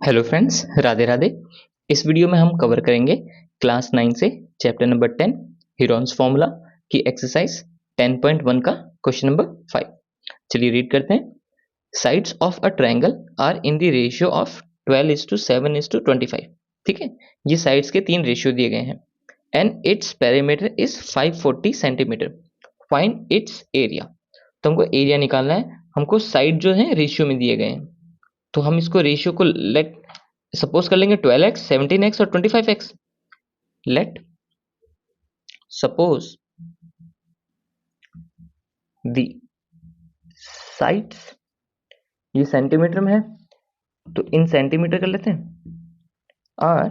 Hello friends, Radhe Radhe. इस video में हम कवर करेंगे क्लास 9 से चैप्टर नंबर 10 हीरोन्स फॉर्मूला की एक्सरसाइज 10.1 का क्वेश्चन नंबर 5। चलिए रीड करते हैं। Sides of a triangle are in the ratio of 12:7:25। ठीक है, ये साइड्स के 3 रेशियो दिए गए हैं and its perimeter is 540 centimetre. Find its area. तो हमको एरिया निकालना है। हमको साइड जो है रेशियो में दिए गए हैं, तो हम इसको रेशियो को लेट सपोज कर लेंगे 12x, 17x और 25x। Let suppose the sides, ये सेंटीमीटर में है तो इन सेंटीमीटर कर लेते हैं, are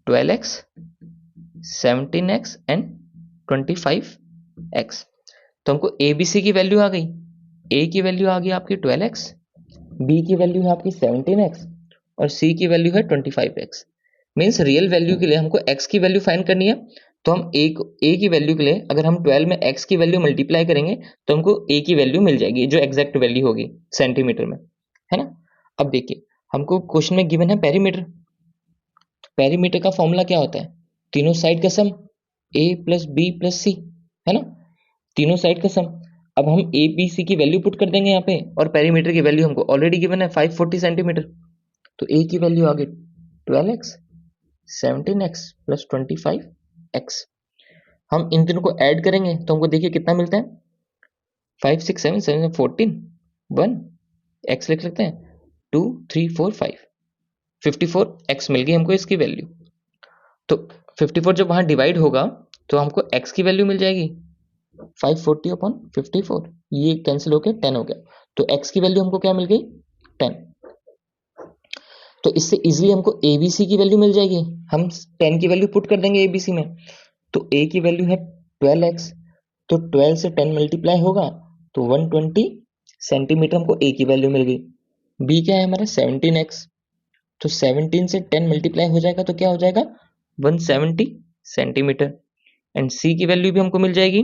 12x, 17x and 25x। तो हमको ए बी सी की वैल्यू आ गई। ए की वैल्यू आ गई आपकी 12x, बी की वैल्यू है आपकी 17x और सी की वैल्यू है 25x। मीन्स रियल वैल्यू के लिए हमको x की वैल्यू फाइंड करनी है, तो हम a की वैल्यू के लिए अगर हम 12 में x की वैल्यू मल्टीप्लाई करेंगे तो हमको a की वैल्यू मिल जाएगी, जो एग्जैक्ट वैल्यू होगी सेंटीमीटर में, है ना। अब देखिए, हमको क्वेश्चन में गिवन है पेरीमीटर। पेरीमीटर का फॉर्मूला क्या होता है? तीनों साइड का सम, a प्लस बी प्लस सी, है ना। तीनों साइड का सम। अब हम ए बी सी की वैल्यू पुट कर देंगे यहाँ पे, और पेरीमीटर की वैल्यू हमको ऑलरेडी गिवन है 540 सेंटीमीटर। तो ए की वैल्यू आ गई 12x, 17x प्लस 25x। हम इन तीनों को ऐड करेंगे तो हमको देखिए कितना मिलता है, 5 6 7 7 14 1 x लिख सकते हैं, 2 3 4 5 54x मिल गई हमको इसकी वैल्यू। तो 54 जब वहां डिवाइड होगा तो हमको x की वैल्यू मिल जाएगी 540 अपॉन 54, ये कैंसिल होकर 10 हो गया। तो x की वैल्यू हमको क्या मिल गई? 10। तो इससे इजीली हमको ABC की वैल्यू मिल जाएगी। हम 10 की वैल्यू पुट कर देंगे ABC में, तो A की वैल्यू है 12x, तो 12 से 10 मल्टीप्लाई होगा तो 120 सेंटीमीटर हमको A की वैल्यू मिल गई। B क्या है हमारा 17x, तो 17 से 10 मल्टीप्लाई हो जाएगा तो क्या हो जाएगा 170 सेंटीमीटर। एंड C की वैल्यू भी हमको मिल जाएगी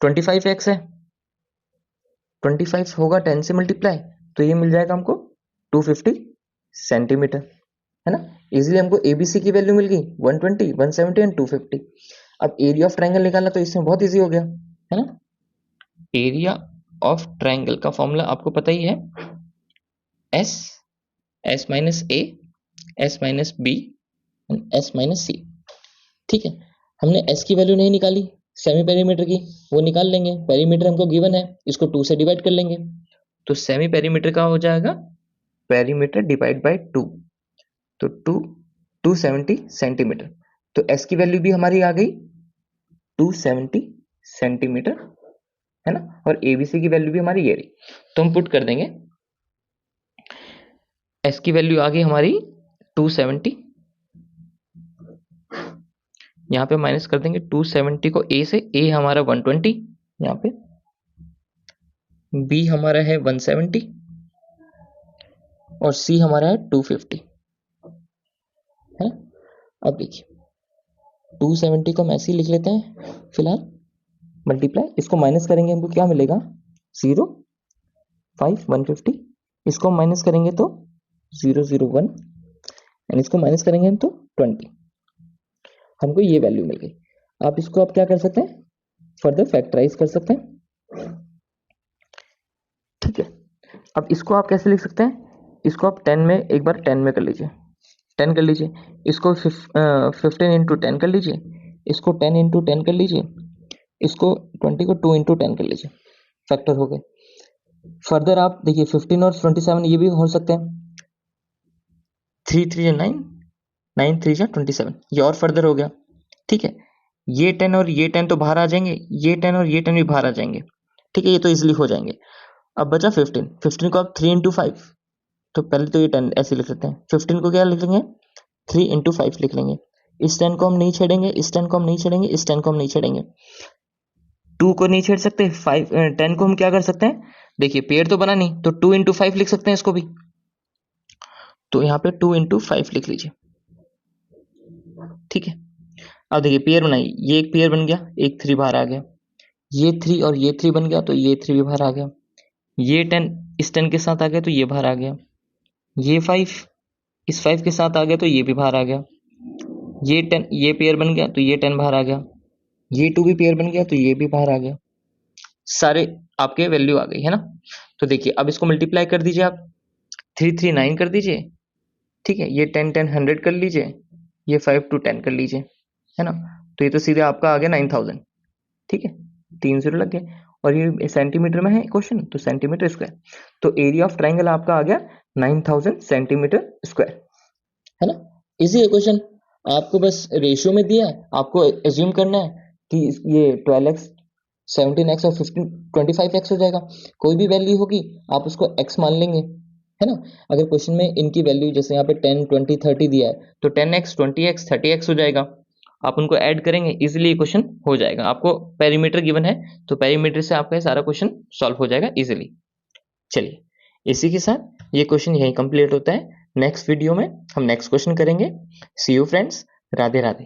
25x है, 25 होगा 10 से मल्टीप्लाई तो ये मिल जाएगा हमको 250 सेंटीमीटर, है ना। इजीली हमको एबीसी की वैल्यू मिल गई 120, 170 एंड 250। अब एरिया ऑफ ट्रायंगल निकालना तो इसमें बहुत इजी हो गया, है ना। एरिया ऑफ ट्रायंगल का फॉर्मूला आपको पता ही है, S, S minus A, S minus B and S minus C. ठीक है, हमने एस की वैल्यू नहीं निकाली, सेमी पेरीमीटर की, वो निकाल लेंगे। पेरीमीटर हमको गिवन है, इसको 2 से डिवाइड कर लेंगे, तो सेमी पेरीमीटर का हो जाएगा पेरीमीटर डिवाइड बाय 2, तो 270 सेंटीमीटर। तो एस की वैल्यू भी हमारी आ गई 270 सेंटीमीटर, है ना। और एबीसी की वैल्यू भी हमारी ये रही, तो हम पुट कर देंगे। एस की वैल्यू आ गई हमारी 270, यहाँ पे माइनस कर देंगे 270 को ए से, ए हमारा 120, यहाँ पे बी हमारा है 170 और सी हमारा है 250, है। अब देखिए 270 को हम ऐसे ही लिख लेते हैं फिलहाल, मल्टीप्लाई, इसको माइनस करेंगे हमको क्या मिलेगा 0 5 150, इसको माइनस करेंगे तो 0 0 1 एंड इसको माइनस करेंगे हम तो 20, हमको ये वैल्यू मिल गई। आप इसको आप क्या कर सकते हैं, फर्दर फैक्टराइज कर सकते हैं। ठीक है, अब इसको आप कैसे लिख सकते हैं, इसको आप 10 में एक बार 10 में कर लीजिए, 10 कर लीजिए, इसको 15 इंटू 10 कर लीजिए, इसको 10 इंटू 10 कर लीजिए, इसको 20 को 2 इंटू 10 कर लीजिए, फैक्टर हो गए। फर्दर आप देखिए 15 और 27 ये भी हो सकते हैं, 3 3 9, 9 3 27, ये और फर्दर हो गया। ठीक है, ये 10 और ये 10 तो बाहर आ जाएंगे, ये 10 और ये 10 भी बाहर आ जाएंगे। ठीक है, ये तो इजिली हो जाएंगे। अब बचा 15 को आप 3 इंटू 5, तो पहले तो ये 10 ऐसे लिख सकते हैं, 15 को क्या लिख लेंगे 3 इंटू 5 लिख लेंगे। इस 10 को हम नहीं छेड़ेंगे, इस 10 को हम नहीं छेड़ेंगे, इस 10 को हम नहीं छेड़ेंगे, 2 को नहीं छेड़ सकते, 10 को हम क्या कर सकते हैं, देखिए पेड़ तो बना नहीं तो 2 इंटू 5 लिख सकते हैं इसको भी, तो यहाँ पे 2 इंटू 5 लिख लीजिए। ठीक है, अब देखिए पेयर बनाइए, ये एक पेयर बन गया, एक 3 बाहर आ गया, ये 3 और ये 3 बन गया तो ये 3 भी बाहर आ गया, ये 10 इस 10 के साथ आ गया तो ये बाहर आ गया, ये 5 इस 5 के साथ आ गया तो ये भी बाहर आ गया, ये 10 ये पेयर बन गया तो ये 10 बाहर आ गया, ये 2 भी पेयर बन गया तो ये भी बाहर आ गया, सारे आपके वैल्यू आ गई है ना। तो देखिए अब इसको मल्टीप्लाई कर दीजिए आप, 3 3 9 कर दीजिए, ठीक है, ये 10 10 100 कर लीजिए, ये 5 to 10 कर लीजिए, है ना। तो ये तो सीधे आपका आ गया 9000, ठीक है, 3 0 लग गए। और ये सेंटीमीटर में है क्वेश्चन, तो सेंटीमीटर स्क्वायर, तो एरिया ऑफ ट्राइंगल आपका आ गया 9000 सेंटीमीटर स्क्वायर, है ना। इजी है क्वेश्चन, आपको बस रेशियो में दिया है, आपको एज्यूम करना है कि ये 12x 17x और 15 25x हो जाएगा। कोई भी वैल्यू होगी आप उसको x मान लेंगे, है ना। अगर क्वेश्चन में इनकी वैल्यू जैसे यहाँ पे 10 20 30 दिया है तो 10x 20x 30x हो जाएगा, आप उनको ऐड करेंगे, इजीली क्वेश्चन हो जाएगा। आपको पेरीमीटर गिवन है तो पेरीमीटर से आपका सारा क्वेश्चन सॉल्व हो जाएगा इजीली। चलिए इसी के साथ ये क्वेश्चन यहीं कंप्लीट होता है। नेक्स्ट वीडियो में हम नेक्स्ट क्वेश्चन करेंगे। सी यू फ्रेंड्स, राधे राधे।